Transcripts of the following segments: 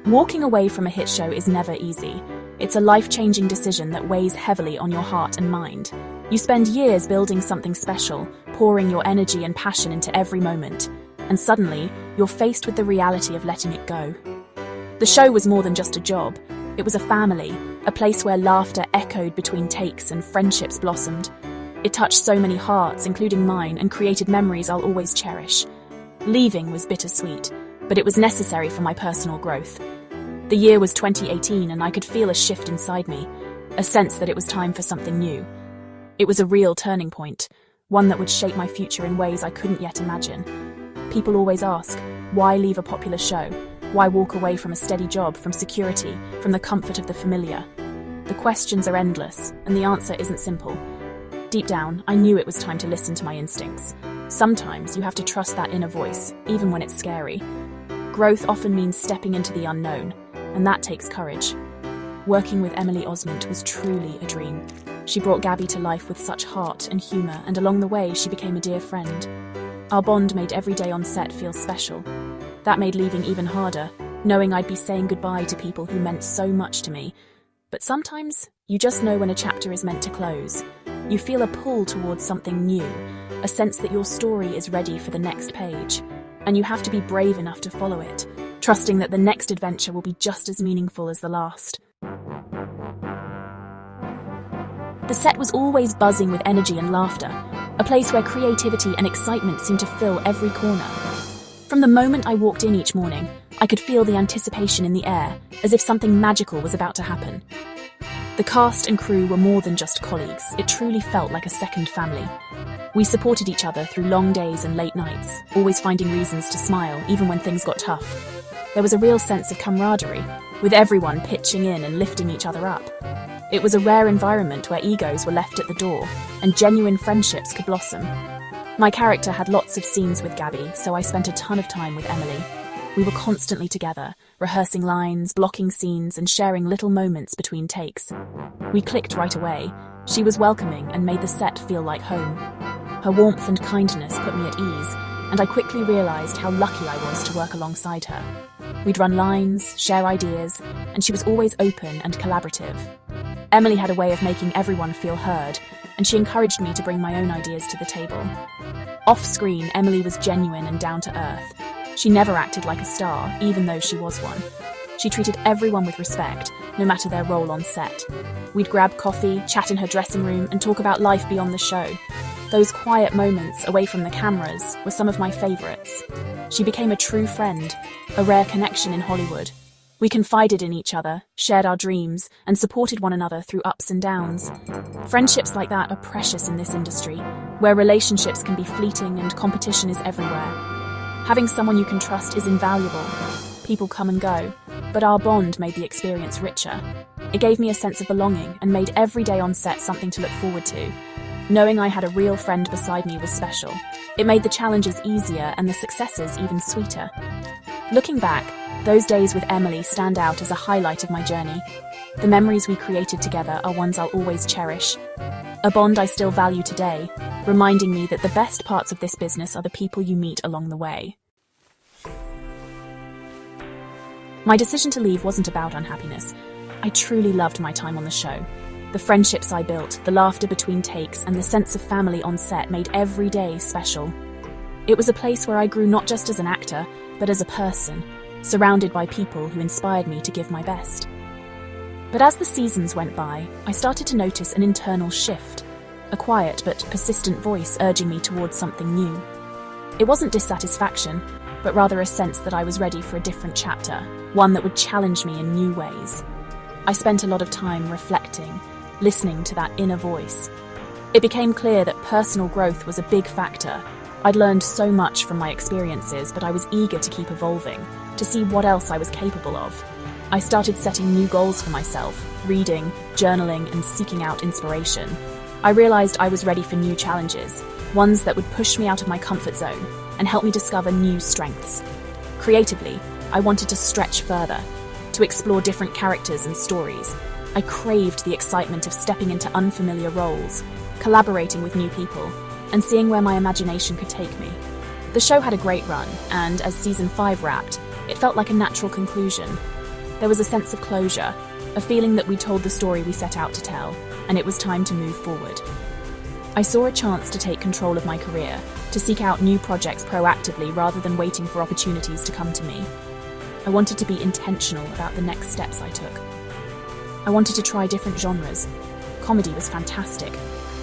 Walking away from a hit show is never easy. It's a life-changing decision that weighs heavily on your heart and mind. You spend years building something special, pouring your energy and passion into every moment, and suddenly, you're faced with the reality of letting it go. The show was more than just a job. It was a family, a place where laughter echoed between takes and friendships blossomed. It touched so many hearts, including mine, and created memories I'll always cherish. Leaving was bittersweet, but it was necessary for my personal growth. The year was 2018 and I could feel a shift inside me, a sense that it was time for something new. It was a real turning point, one that would shape my future in ways I couldn't yet imagine. People always ask, why leave a popular show? Why walk away from a steady job, from security, from the comfort of the familiar? The questions are endless, and the answer isn't simple. Deep down, I knew it was time to listen to my instincts. Sometimes you have to trust that inner voice, even when it's scary. Growth often means stepping into the unknown, and that takes courage. Working with Emily Osment was truly a dream. She brought Gabby to life with such heart and humour, and along the way she became a dear friend. Our bond made every day on set feel special. That made leaving even harder, knowing I'd be saying goodbye to people who meant so much to me. But sometimes, you just know when a chapter is meant to close. You feel a pull towards something new, a sense that your story is ready for the next page. And you have to be brave enough to follow it, trusting that the next adventure will be just as meaningful as the last. The set was always buzzing with energy and laughter, a place where creativity and excitement seemed to fill every corner. From the moment I walked in each morning, I could feel the anticipation in the air, as if something magical was about to happen. The cast and crew were more than just colleagues. It truly felt like a second family. We supported each other through long days and late nights, always finding reasons to smile, even when things got tough. There was a real sense of camaraderie, with everyone pitching in and lifting each other up. It was a rare environment where egos were left at the door, and genuine friendships could blossom. My character had lots of scenes with Gabby, so I spent a ton of time with Emily. We were constantly together, rehearsing lines, blocking scenes, and sharing little moments between takes. We clicked right away. She was welcoming and made the set feel like home. Her warmth and kindness put me at ease, and I quickly realised how lucky I was to work alongside her. We'd run lines, share ideas, and she was always open and collaborative. Emily had a way of making everyone feel heard, and she encouraged me to bring my own ideas to the table. Off-screen, Emily was genuine and down to earth. She never acted like a star, even though she was one. She treated everyone with respect, no matter their role on set. We'd grab coffee, chat in her dressing room, and talk about life beyond the show. Those quiet moments, away from the cameras, were some of my favourites. She became a true friend, a rare connection in Hollywood. We confided in each other, shared our dreams, and supported one another through ups and downs. Friendships like that are precious in this industry, where relationships can be fleeting and competition is everywhere. Having someone you can trust is invaluable. People come and go, but our bond made the experience richer. It gave me a sense of belonging and made every day on set something to look forward to. Knowing I had a real friend beside me was special. It made the challenges easier and the successes even sweeter. Looking back, those days with Emily stand out as a highlight of my journey. The memories we created together are ones I'll always cherish. A bond I still value today, reminding me that the best parts of this business are the people you meet along the way. My decision to leave wasn't about unhappiness. I truly loved my time on the show. The friendships I built, the laughter between takes, and the sense of family on set made every day special. It was a place where I grew not just as an actor, but as a person, surrounded by people who inspired me to give my best. But as the seasons went by, I started to notice an internal shift, a quiet but persistent voice urging me towards something new. It wasn't dissatisfaction, but rather a sense that I was ready for a different chapter, one that would challenge me in new ways. I spent a lot of time reflecting, listening to that inner voice. It became clear that personal growth was a big factor. I'd learned so much from my experiences, but I was eager to keep evolving, to see what else I was capable of. I started setting new goals for myself, reading, journaling, and seeking out inspiration. I realized I was ready for new challenges, ones that would push me out of my comfort zone and help me discover new strengths. Creatively, I wanted to stretch further, to explore different characters and stories. I craved the excitement of stepping into unfamiliar roles, collaborating with new people, and seeing where my imagination could take me. The show had a great run, and as season 5 wrapped, it felt like a natural conclusion. There was a sense of closure, a feeling that we told the story we set out to tell, and it was time to move forward. I saw a chance to take control of my career, to seek out new projects proactively rather than waiting for opportunities to come to me. I wanted to be intentional about the next steps I took. I wanted to try different genres. Comedy was fantastic,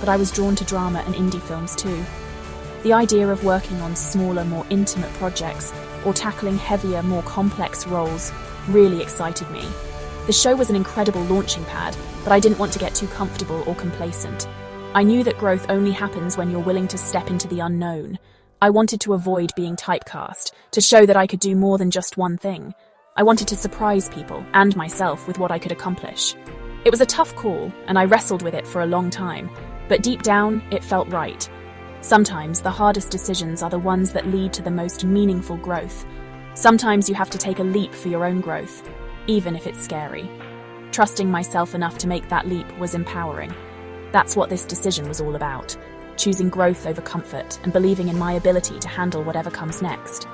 but I was drawn to drama and indie films too. The idea of working on smaller, more intimate projects or tackling heavier, more complex roles really excited me. The show was an incredible launching pad, but I didn't want to get too comfortable or complacent. I knew that growth only happens when you're willing to step into the unknown. I wanted to avoid being typecast, to show that I could do more than just one thing. I wanted to surprise people and myself with what I could accomplish. It was a tough call, and I wrestled with it for a long time, but deep down, it felt right. Sometimes the hardest decisions are the ones that lead to the most meaningful growth. Sometimes you have to take a leap for your own growth, even if it's scary. Trusting myself enough to make that leap was empowering. That's what this decision was all about, choosing growth over comfort and believing in my ability to handle whatever comes next.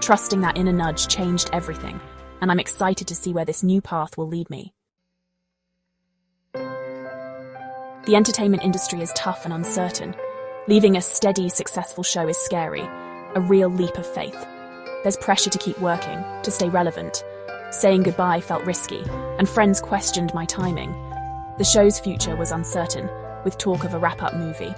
Trusting that inner nudge changed everything, and I'm excited to see where this new path will lead me. The entertainment industry is tough and uncertain. Leaving a steady, successful show is scary, a real leap of faith. There's pressure to keep working, to stay relevant. Saying goodbye felt risky, and friends questioned my timing. The show's future was uncertain, with talk of a wrap-up movie.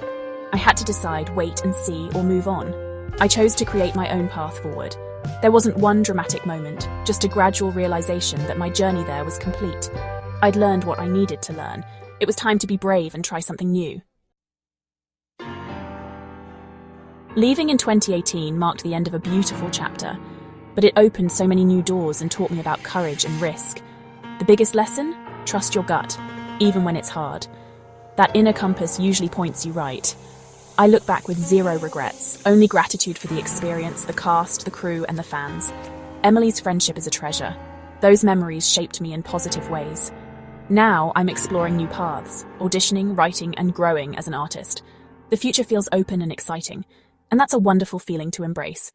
I had to decide, wait and see, or move on. I chose to create my own path forward. There wasn't one dramatic moment, just a gradual realization that my journey there was complete. I'd learned what I needed to learn. It was time to be brave and try something new. Leaving in 2018 marked the end of a beautiful chapter, but it opened so many new doors and taught me about courage and risk. The biggest lesson? Trust your gut, even when it's hard. That inner compass usually points you right. I look back with zero regrets, only gratitude for the experience, the cast, the crew, and the fans. Emily's friendship is a treasure. Those memories shaped me in positive ways. Now I'm exploring new paths, auditioning, writing, and growing as an artist. The future feels open and exciting, and that's a wonderful feeling to embrace.